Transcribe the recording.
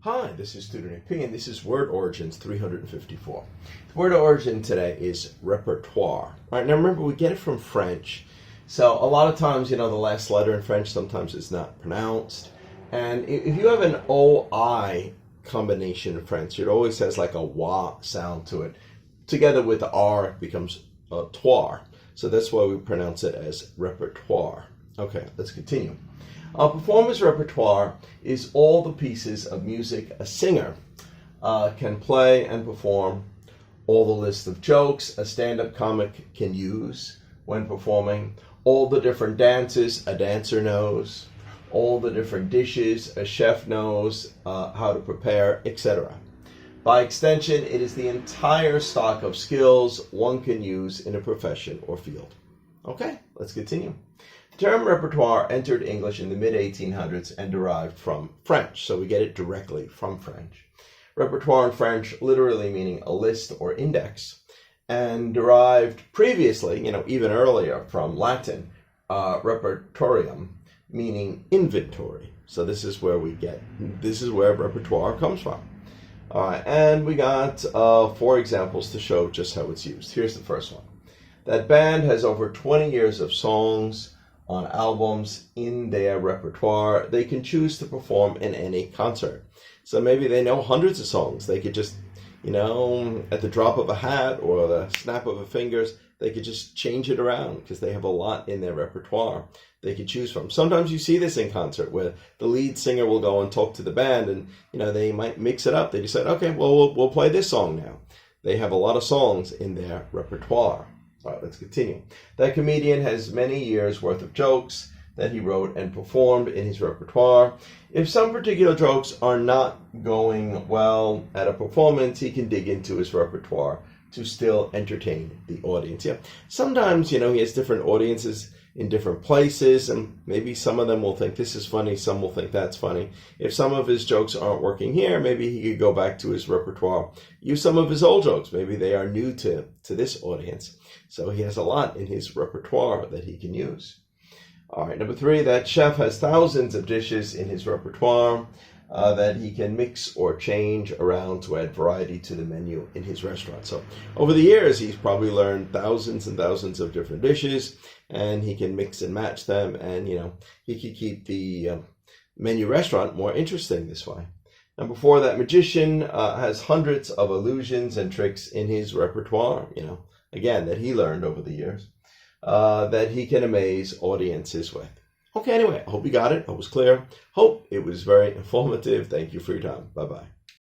Hi, this is Tutor and this is Word Origins 354. The word origin today is repertoire. All right, now remember, we get it from French. So a lot of times, the last letter in French, sometimes it's not pronounced. And if you have an O-I combination in French, it always has like a wa sound to it. Together with the R, it becomes toire. So that's why we pronounce it as repertoire. Okay, let's continue. A performer's repertoire is all the pieces of music a singer can play and perform, all the list of jokes a stand-up comic can use when performing, all the different dances a dancer knows, all the different dishes a chef knows how to prepare, etc. By extension, it is the entire stock of skills one can use in a profession or field. Okay, let's continue. The term repertoire entered English in the mid-1800s and derived from French, so we get it directly from French. Repertoire in French literally meaning a list or index, and derived previously, even earlier, from Latin, repertorium, meaning inventory. So this is where repertoire comes from. And we got 4 examples to show just how it's used. Here's the first one. That band has over 20 years of songs on albums in their repertoire. They can choose to perform in any concert. So maybe they know hundreds of songs. They could just, at the drop of a hat or the snap of a fingers, they could just change it around because they have a lot in their repertoire they could choose from. Sometimes you see this in concert where the lead singer will go and talk to the band and, they might mix it up. They decide, okay, well, we'll play this song now. They have a lot of songs in their repertoire. All right, let's continue. That comedian has many years worth of jokes that he wrote and performed in his repertoire. If some particular jokes are not going well at a performance, he can dig into his repertoire to still entertain the audience. Yeah, sometimes, he has different audiences in different places, and maybe some of them will think this is funny, some will think that's funny. If some of his jokes aren't working here, maybe he could go back to his repertoire, use some of his old jokes. Maybe they are new to this audience. So he has a lot in his repertoire that he can use. All right, number 3, that chef has thousands of dishes in his repertoire that he can mix or change around to add variety to the menu in his restaurant. So over the years, he's probably learned thousands and thousands of different dishes, and he can mix and match them, and, he can keep the menu restaurant more interesting this way. Number 4, that magician has hundreds of illusions and tricks in his repertoire, again, that he learned over the years, that he can amaze audiences with. Okay, anyway, I hope you got it. I hope it was clear. Hope it was very informative. Thank you for your time. Bye-bye.